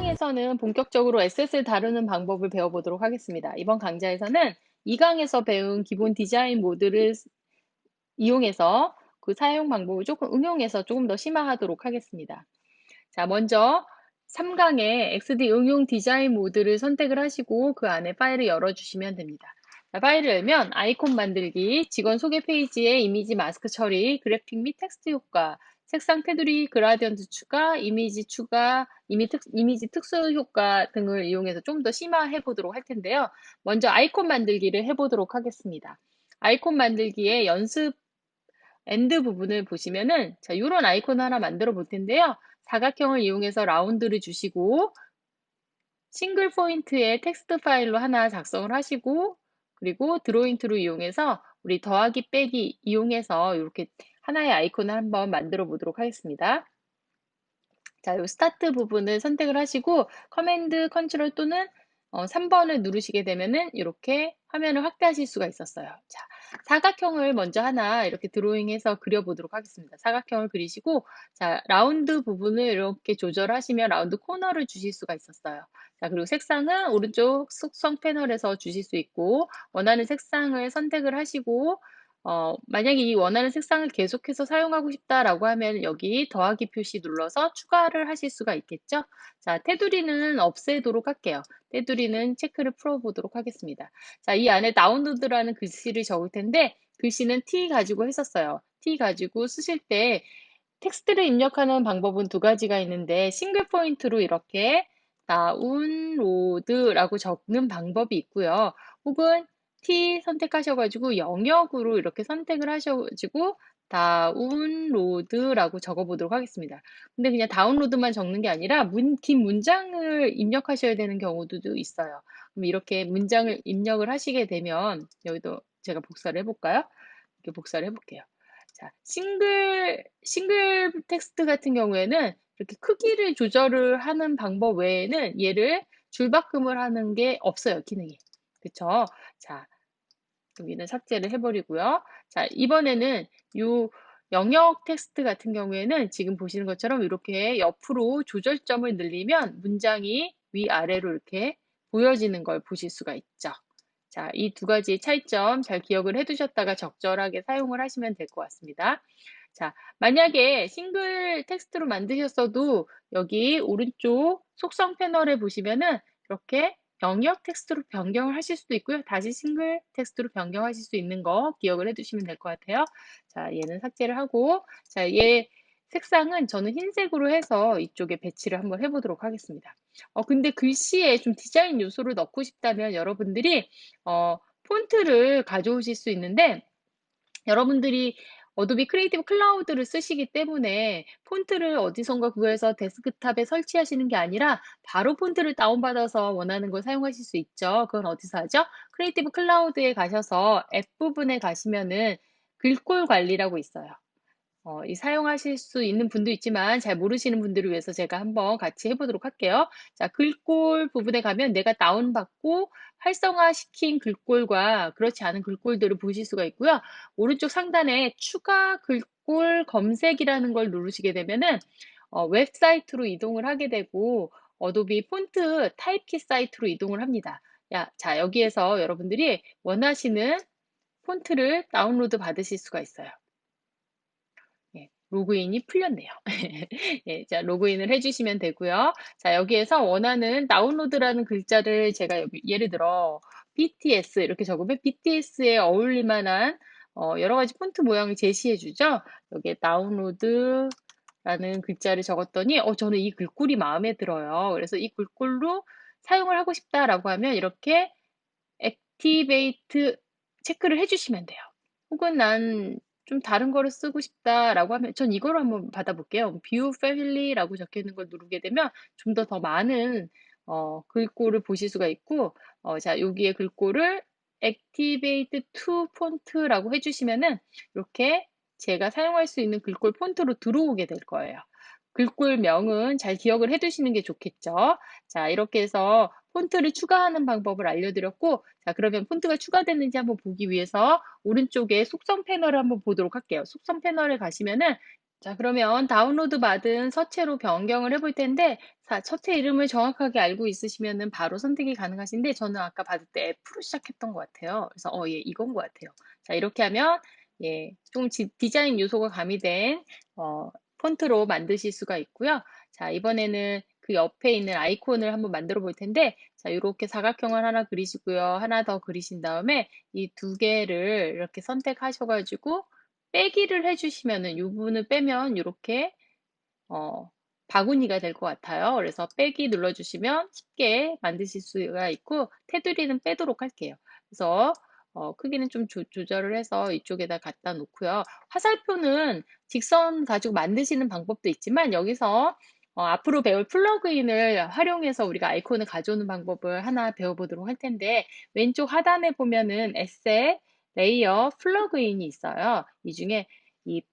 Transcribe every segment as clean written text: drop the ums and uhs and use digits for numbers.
강에서는 본격적으로 에셋을 다루는 방법을 배워보도록 하겠습니다. 이번 강좌에서는 2강에서 배운 기본 디자인 모드를 이용해서 그 사용 방법을 조금 응용해서 조금 더 심화하도록 하겠습니다. 자, 먼저 3강에 XD 응용 디자인 모드를 선택을 하시고 그 안에 파일을 열어주시면 됩니다. 자, 파일을 열면 아이콘 만들기, 직원 소개 페이지에 이미지 마스크 처리, 그래픽 및 텍스트 효과, 색상 테두리, 그라디언트 추가, 이미지 특수 효과 등을 이용해서 좀 더 심화해 보도록 할 텐데요. 먼저 아이콘 만들기를 해보도록 하겠습니다. 아이콘 만들기의 연습 엔드 부분을 보시면은 자, 이런 아이콘 하나 만들어 볼 텐데요. 사각형을 이용해서 라운드를 주시고 싱글 포인트의 텍스트 파일로 하나 작성을 하시고 그리고 드로잉 툴을 이용해서 우리 더하기 빼기 이용해서 이렇게 하나의 아이콘을 한번 만들어 보도록 하겠습니다. 자, 요 스타트 부분을 선택을 하시고 커맨드 컨트롤 또는 3번을 누르시게 되면은 이렇게 화면을 확대하실 수가 있었어요. 자, 사각형을 먼저 하나 이렇게 드로잉해서 그려보도록 하겠습니다. 사각형을 그리시고 자, 라운드 부분을 이렇게 조절하시면 라운드 코너를 주실 수가 있었어요. 자, 그리고 색상은 오른쪽 속성 패널에서 주실 수 있고 원하는 색상을 선택을 하시고 만약에 이 원하는 색상을 계속해서 사용하고 싶다라고 하면 여기 더하기 표시 눌러서 추가를 하실 수가 있겠죠? 자, 테두리는 없애도록 할게요. 테두리는 체크를 풀어보도록 하겠습니다. 자, 이 안에 다운로드라는 글씨를 적을 텐데 글씨는 T 가지고 했었어요. T 가지고 쓰실 때 텍스트를 입력하는 방법은 두 가지가 있는데 싱글 포인트로 이렇게 다운로드라고 적는 방법이 있고요. 혹은 T 선택하셔가지고 영역으로 이렇게 선택을 하셔가지고 다운로드라고 적어보도록 하겠습니다. 근데 그냥 다운로드만 적는 게 아니라 긴 문장을 입력하셔야 되는 경우도 있어요. 그럼 이렇게 문장을 입력을 하시게 되면 여기도 제가 복사를 해볼까요? 이렇게 복사를 해볼게요. 자, 싱글 텍스트 같은 경우에는 이렇게 크기를 조절을 하는 방법 외에는 얘를 줄바꿈을 하는 게 없어요, 기능이. 그쵸? 자, 여기는 삭제를 해버리고요. 자, 이번에는 요 영역 텍스트 같은 경우에는 지금 보시는 것처럼 이렇게 옆으로 조절점을 늘리면 문장이 위아래로 이렇게 보여지는 걸 보실 수가 있죠. 자, 이 두 가지의 차이점 잘 기억을 해두셨다가 적절하게 사용을 하시면 될 것 같습니다. 자, 만약에 싱글 텍스트로 만드셨어도 여기 오른쪽 속성 패널에 보시면은 이렇게 영역 텍스트로 변경을 하실 수도 있고요. 다시 싱글 텍스트로 변경하실 수 있는 거 기억을 해두시면 될 것 같아요. 자, 얘는 삭제를 하고, 자, 얘 색상은 저는 흰색으로 해서 이쪽에 배치를 한번 해보도록 하겠습니다. 근데 글씨에 좀 디자인 요소를 넣고 싶다면 여러분들이, 폰트를 가져오실 수 있는데, 여러분들이 어도비 크리에이티브 클라우드를 쓰시기 때문에 폰트를 어디선가 구해서 데스크탑에 설치하시는 게 아니라 바로 폰트를 다운받아서 원하는 걸 사용하실 수 있죠. 그건 어디서 하죠? 크리에이티브 클라우드에 가셔서 앱 부분에 가시면은 글꼴 관리라고 있어요. 이 사용하실 수 있는 분도 있지만 잘 모르시는 분들을 위해서 제가 한번 같이 해보도록 할게요. 자, 글꼴 부분에 가면 내가 다운받고 활성화시킨 글꼴과 그렇지 않은 글꼴들을 보실 수가 있고요. 오른쪽 상단에 추가 글꼴 검색이라는 걸 누르시게 되면은 웹사이트로 이동을 하게 되고 어도비 폰트 타입키 사이트로 이동을 합니다. 자, 여기에서 여러분들이 원하시는 폰트를 다운로드 받으실 수가 있어요. 예, 로그인이 풀렸네요. 예, 자, 로그인을 해주시면 되고요. 자, 여기에서 원하는 다운로드라는 글자를 제가 여기 예를 들어 BTS 이렇게 적으면 BTS에 어울릴 만한 여러 가지 폰트 모양을 제시해 주죠. 여기에 다운로드라는 글자를 적었더니 저는 이 글꼴이 마음에 들어요. 그래서 이 글꼴로 사용을 하고 싶다라고 하면 이렇게 액티베이트 체크를 해주시면 돼요. 혹은 난 좀 다른 거를 쓰고 싶다라고 하면 전 이거를 한번 받아볼게요. 뷰 패밀리라고 적혀 있는 걸 누르게 되면 좀 더 많은 글꼴을 보실 수가 있고 자, 여기에 글꼴을 Activate to Font라고 해주시면은 이렇게 제가 사용할 수 있는 글꼴 폰트로 들어오게 될 거예요. 글꼴명은 잘 기억을 해두시는 게 좋겠죠. 자, 이렇게 해서 폰트를 추가하는 방법을 알려드렸고, 자, 그러면 폰트가 추가됐는지 한번 보기 위해서 오른쪽에 속성 패널을 한번 보도록 할게요. 속성 패널에 가시면은 자, 그러면 다운로드 받은 서체로 변경을 해볼 텐데, 서체 이름을 정확하게 알고 있으시면은 바로 선택이 가능하신데, 저는 아까 받을 때 F로 시작했던 것 같아요. 그래서, 예, 이건 것 같아요. 자, 이렇게 하면, 예, 좀 디자인 요소가 가미된, 폰트로 만드실 수가 있고요. 자, 이번에는 그 옆에 있는 아이콘을 한번 만들어 볼 텐데, 자, 이렇게 사각형을 하나 그리시고요. 하나 더 그리신 다음에, 이 두 개를 이렇게 선택하셔가지고, 빼기를 해주시면은 이 부분을 빼면 이렇게 바구니가 될 것 같아요. 그래서 빼기 눌러주시면 쉽게 만드실 수가 있고 테두리는 빼도록 할게요. 그래서 크기는 좀 조절을 해서 이쪽에다 갖다 놓고요. 화살표는 직선 가지고 만드시는 방법도 있지만 여기서 앞으로 배울 플러그인을 활용해서 우리가 아이콘을 가져오는 방법을 하나 배워보도록 할 텐데 왼쪽 하단에 보면은 에셋, 레이어, 플러그인이 있어요. 이 중에 이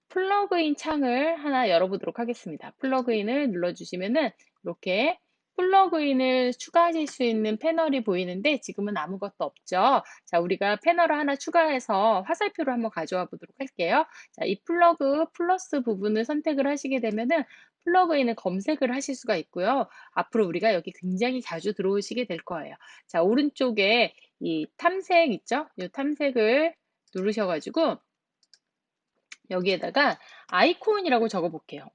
플러그인 창을 하나 열어보도록 하겠습니다. 플러그인을 눌러주시면은 이렇게 플러그인을 추가하실 수 있는 패널이 보이는데 지금은 아무것도 없죠. 자, 우리가 패널을 하나 추가해서 화살표를 한번 가져와 보도록 할게요. 자, 이 플러그 플러스 부분을 선택을 하시게 되면은 플러그인을 검색을 하실 수가 있고요. 앞으로 우리가 여기 굉장히 자주 들어오시게 될 거예요. 자, 오른쪽에 이 탐색 있죠? 이 탐색을 누르셔가지고 여기에다가 아이콘이라고 적어 볼게요.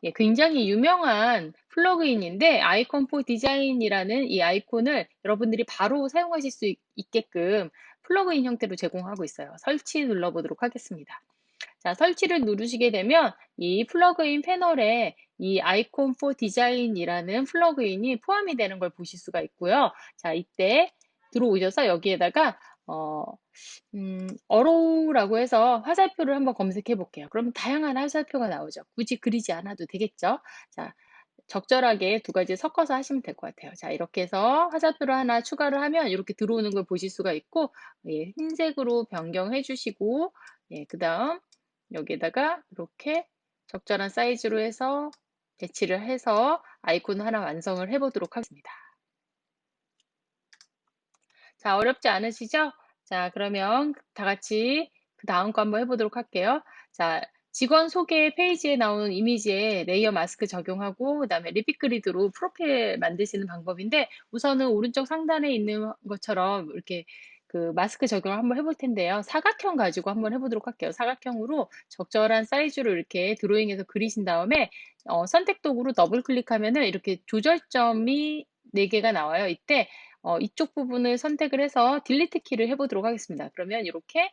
예, 굉장히 유명한 플러그인인데 아이콘 포 디자인이라는 이 아이콘을 여러분들이 바로 사용하실 수 있게끔 플러그인 형태로 제공하고 있어요. 설치 눌러보도록 하겠습니다. 자, 설치를 누르시게 되면 이 플러그인 패널에 이 아이콘 포 디자인이라는 플러그인이 포함이 되는 걸 보실 수가 있고요. 자, 이때 들어오셔서 여기에다가 어로우라고 해서 화살표를 한번 검색해 볼게요. 그러면 다양한 화살표가 나오죠. 굳이 그리지 않아도 되겠죠. 자, 적절하게 두 가지 섞어서 하시면 될 것 같아요. 자, 이렇게 해서 화살표를 하나 추가를 하면 이렇게 들어오는 걸 보실 수가 있고, 예, 흰색으로 변경해 주시고, 예, 그 다음 여기에다가 이렇게 적절한 사이즈로 해서 배치를 해서 아이콘 하나 완성을 해 보도록 하겠습니다. 자, 어렵지 않으시죠? 자, 그러면 다 같이 그 다음 거 한번 해보도록 할게요. 자, 직원 소개 페이지에 나오는 이미지에 레이어 마스크 적용하고, 그 다음에 리핏 그리드로 프로필 만드시는 방법인데, 우선은 오른쪽 상단에 있는 것처럼 이렇게 그 마스크 적용을 한번 해볼 텐데요. 사각형 가지고 한번 해보도록 할게요. 사각형으로 적절한 사이즈로 이렇게 드로잉해서 그리신 다음에, 선택 도구로 더블 클릭하면은 이렇게 조절점이 4개가 나와요. 이때 이쪽 부분을 선택을 해서 딜리트 키를 해보도록 하겠습니다. 그러면 이렇게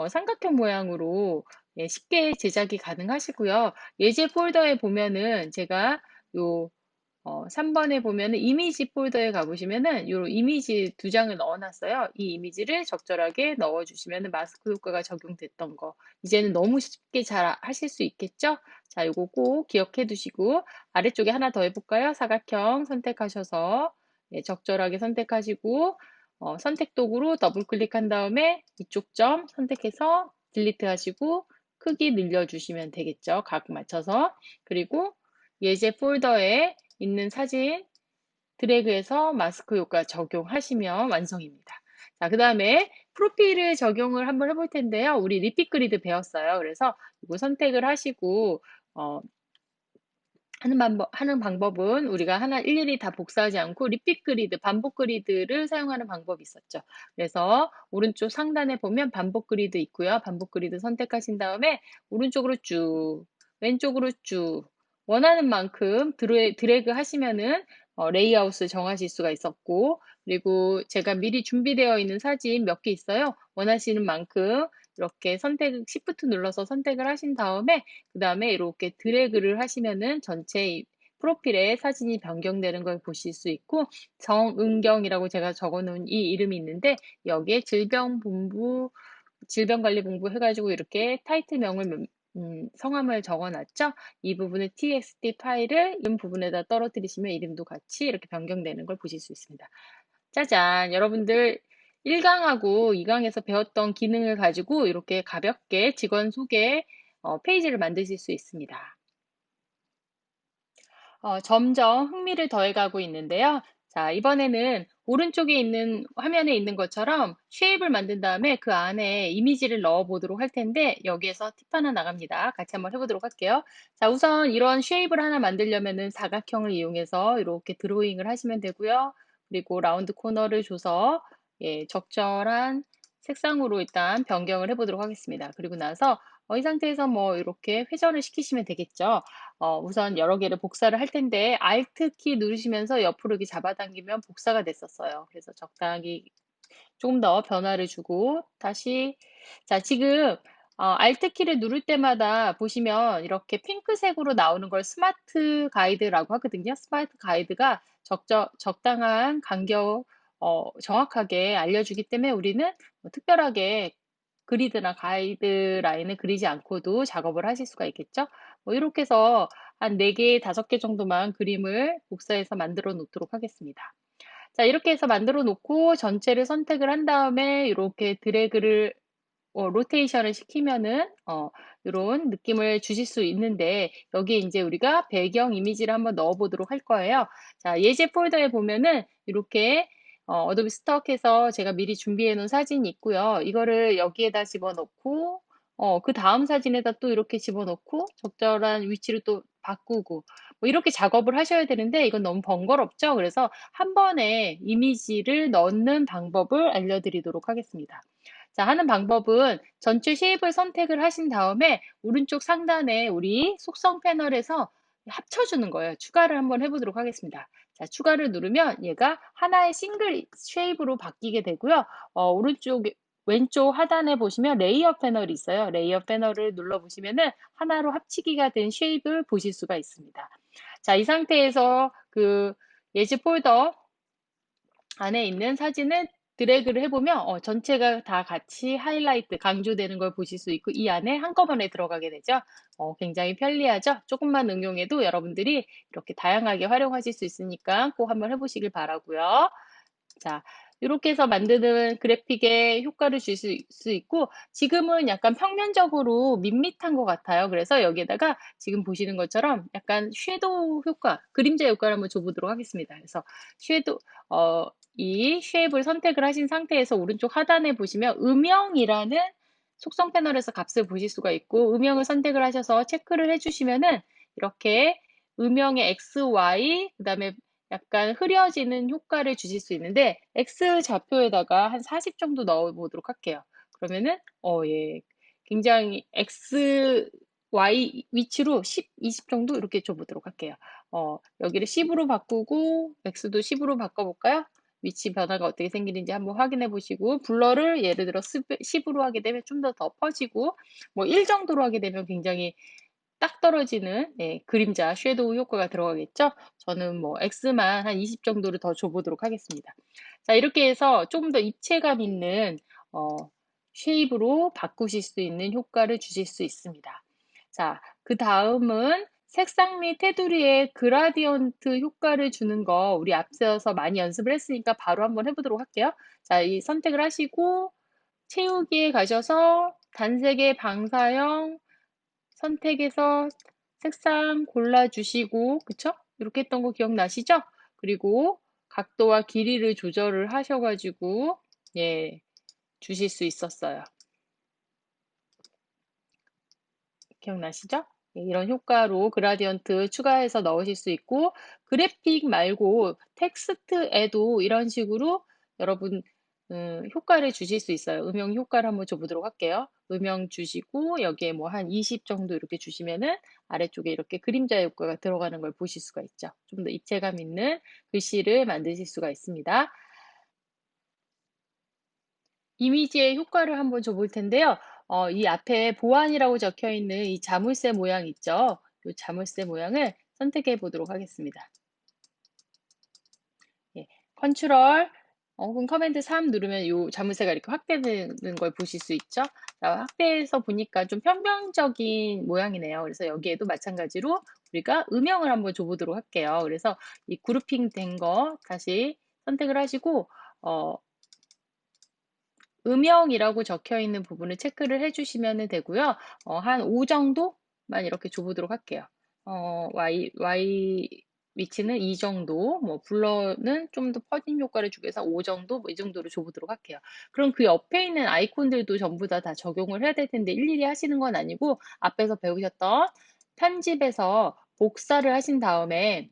삼각형 모양으로 예, 쉽게 제작이 가능하시고요. 예제 폴더에 보면은 제가 요 3번에 보면은 이미지 폴더에 가보시면은 요 이미지 2장을 넣어놨어요. 이 이미지를 적절하게 넣어주시면은 마스크 효과가 적용됐던 거. 이제는 너무 쉽게 잘 하실 수 있겠죠? 자, 요거 꼭 기억해 두시고 아래쪽에 하나 더 해볼까요? 사각형 선택하셔서 예, 적절하게 선택하시고 선택 도구로 더블 클릭한 다음에 이쪽 점 선택해서 딜리트 하시고 크기 늘려주시면 되겠죠. 각 맞춰서. 그리고 예제 폴더에 있는 사진 드래그해서 마스크 효과 적용하시면 완성입니다. 자, 그 다음에 프로필을 적용을 한번 해볼 텐데요. 우리 리핏 그리드 배웠어요. 그래서 이거 선택을 하시고 하는 방법은 우리가 하나 일일이 다 복사하지 않고 리핏 그리드, 반복 그리드를 사용하는 방법이 있었죠. 그래서 오른쪽 상단에 보면 반복 그리드 있고요. 반복 그리드 선택하신 다음에 오른쪽으로 쭉, 왼쪽으로 쭉 원하는 만큼 드래그 하시면은 레이아웃을 정하실 수가 있었고 그리고 제가 미리 준비되어 있는 사진 몇 개 있어요. 원하시는 만큼 이렇게 Shift 눌러서 선택을 하신 다음에 그 다음에 이렇게 드래그를 하시면은 전체 프로필에 사진이 변경되는 걸 보실 수 있고 정은경이라고 제가 적어놓은 이 이름이 있는데 여기에 질병관리본부 해가지고 이렇게 타이틀명을 성함을 적어놨죠. 이 부분을 txt 파일을 이름 부분에다 떨어뜨리시면 이름도 같이 이렇게 변경되는 걸 보실 수 있습니다. 짜잔, 여러분들 1강하고 2강에서 배웠던 기능을 가지고 이렇게 가볍게 직원 소개 페이지를 만드실 수 있습니다. 점점 흥미를 더해가고 있는데요. 자, 이번에는 오른쪽에 있는 화면에 있는 것처럼 쉐입을 만든 다음에 그 안에 이미지를 넣어 보도록 할 텐데 여기에서 팁 하나 나갑니다. 같이 한번 해보도록 할게요. 자, 우선 이런 쉐입을 하나 만들려면은 사각형을 이용해서 이렇게 드로잉을 하시면 되고요. 그리고 라운드 코너를 줘서 예, 적절한 색상으로 일단 변경을 해보도록 하겠습니다. 그리고 나서 이 상태에서 뭐 이렇게 회전을 시키시면 되겠죠. 우선 여러 개를 복사를 할 텐데 Alt 키 누르시면서 옆으로 이렇게 잡아당기면 복사가 됐었어요. 그래서 적당히 조금 더 변화를 주고 다시 자 지금 Alt 키를 누를 때마다 보시면 이렇게 핑크색으로 나오는 걸 스마트 가이드라고 하거든요. 스마트 가이드가 적당한 간격 정확하게 알려주기 때문에 우리는 뭐 특별하게 그리드나 가이드라인을 그리지 않고도 작업을 하실 수가 있겠죠. 뭐 이렇게 해서 한 4개, 5개 정도만 그림을 복사해서 만들어 놓도록 하겠습니다. 자, 이렇게 해서 만들어 놓고 전체를 선택을 한 다음에 이렇게 드래그를 로테이션을 시키면은 이런 느낌을 주실 수 있는데 여기에 이제 우리가 배경 이미지를 한번 넣어 보도록 할 거예요. 자, 예제 폴더에 보면은 이렇게 어도비 스톡에서 제가 미리 준비해 놓은 사진이 있고요. 이거를 여기에다 집어넣고 그 다음 사진에다 또 이렇게 집어넣고 적절한 위치를 또 바꾸고 뭐 이렇게 작업을 하셔야 되는데 이건 너무 번거롭죠. 그래서 한 번에 이미지를 넣는 방법을 알려드리도록 하겠습니다. 자, 하는 방법은 전체 쉐입을 선택을 하신 다음에 오른쪽 상단에 우리 속성 패널에서 합쳐주는 거예요. 추가를 한번 해보도록 하겠습니다. 자, 추가를 누르면 얘가 하나의 싱글 쉐입으로 바뀌게 되고요. 왼쪽 하단에 보시면 레이어 패널이 있어요. 레이어 패널을 눌러보시면은 하나로 합치기가 된 쉐입을 보실 수가 있습니다. 자, 이 상태에서 그 예시 폴더 안에 있는 사진을 드래그를 해보면 전체가 다 같이 하이라이트, 강조되는 걸 보실 수 있고 이 안에 한꺼번에 들어가게 되죠. 굉장히 편리하죠. 조금만 응용해도 여러분들이 이렇게 다양하게 활용하실 수 있으니까 꼭 한번 해보시길 바라고요. 자, 이렇게 해서 만드는 그래픽에 효과를 줄 수 있고 지금은 약간 평면적으로 밋밋한 것 같아요. 그래서 여기에다가 지금 보시는 것처럼 약간 섀도우 효과, 그림자 효과를 한번 줘보도록 하겠습니다. 그래서 섀도우, 이 쉐입을 선택을 하신 상태에서 오른쪽 하단에 보시면 음영이라는 속성 패널에서 값을 보실 수가 있고 음영을 선택을 하셔서 체크를 해주시면은 이렇게 음영의 X, Y, 그 다음에 약간 흐려지는 효과를 주실 수 있는데 X 좌표에다가 한 40 정도 넣어 보도록 할게요. 그러면은 예. 굉장히 X, Y 위치로 10, 20 정도 이렇게 줘 보도록 할게요. 여기를 10으로 바꾸고 X도 10으로 바꿔 볼까요? 위치 변화가 어떻게 생기는지 한번 확인해 보시고 블러를 예를 들어 10으로 하게 되면 좀 더 퍼지고 뭐 1 정도로 하게 되면 굉장히 딱 떨어지는 그림자, 섀도우 효과가 들어가겠죠? 저는 뭐 X만 한 20 정도를 더 줘보도록 하겠습니다. 자, 이렇게 해서 조금 더 입체감 있는 쉐입으로 바꾸실 수 있는 효과를 주실 수 있습니다. 자, 그 다음은 색상 및 테두리에 그라디언트 효과를 주는 거 우리 앞서서 많이 연습을 했으니까 바로 한번 해보도록 할게요. 자, 이 선택을 하시고 채우기에 가셔서 단색의 방사형 선택해서 색상 골라주시고, 그쵸? 이렇게 했던 거 기억나시죠? 그리고 각도와 길이를 조절을 하셔가지고, 예, 주실 수 있었어요. 기억나시죠? 예, 이런 효과로 그라디언트 추가해서 넣으실 수 있고, 그래픽 말고 텍스트에도 이런 식으로 여러분 효과를 주실 수 있어요. 음영 효과를 한번 줘보도록 할게요. 음영 주시고 여기에 뭐 한 20 정도 이렇게 주시면은 아래쪽에 이렇게 그림자 효과가 들어가는 걸 보실 수가 있죠. 좀 더 입체감 있는 글씨를 만드실 수가 있습니다. 이미지의 효과를 한번 줘볼 텐데요. 이 앞에 보안이라고 적혀 있는 이 자물쇠 모양 있죠? 이 자물쇠 모양을 선택해 보도록 하겠습니다. 예, 컨트롤 혹은 커맨드 3 누르면 이 자물쇠가 이렇게 확대되는 걸 보실 수 있죠? 자, 확대해서 보니까 좀 평면적인 모양이네요. 그래서 여기에도 마찬가지로 우리가 음영을 한번 줘보도록 할게요. 그래서 이 그룹핑 된 거 다시 선택을 하시고 음영이라고 적혀 있는 부분을 체크를 해주시면 되고요. 한 5 정도만 이렇게 줘보도록 할게요. Y 위치는 이 정도, 뭐 블러는 좀 더 퍼진 효과를 주기 위해서 5 정도, 뭐 이 정도로 줘 보도록 할게요. 그럼 그 옆에 있는 아이콘들도 전부 다 적용을 해야 될 텐데 일일이 하시는 건 아니고 앞에서 배우셨던 편집에서 복사를 하신 다음에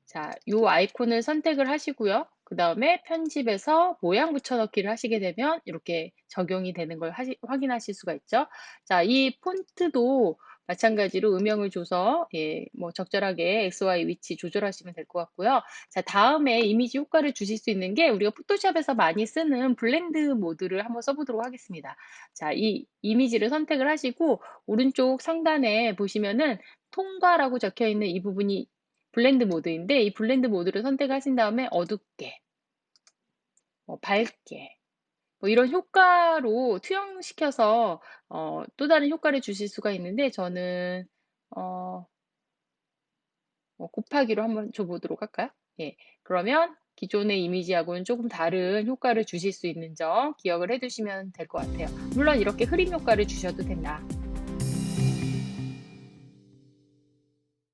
자, 요 아이콘을 선택을 하시고요. 그다음에 편집에서 모양 붙여넣기를 하시게 되면 이렇게 적용이 되는 걸 확인하실 수가 있죠. 자, 이 폰트도 마찬가지로 음영을 줘서 예, 뭐 적절하게 XY 위치 조절하시면 될 것 같고요. 자, 다음에 이미지 효과를 주실 수 있는 게 우리가 포토샵에서 많이 쓰는 블렌드 모드를 한번 써보도록 하겠습니다. 자, 이 이미지를 선택을 하시고 오른쪽 상단에 보시면은 통과라고 적혀 있는 이 부분이 블렌드 모드인데 이 블렌드 모드를 선택하신 다음에 어둡게, 밝게 뭐 이런 효과로 투영시켜서 또 다른 효과를 주실 수가 있는데 저는 어, 곱하기로 한번 줘보도록 할까요? 예, 그러면 기존의 이미지하고는 조금 다른 효과를 주실 수 있는 점 기억을 해두시면 될 것 같아요. 물론 이렇게 흐림 효과를 주셔도 된다.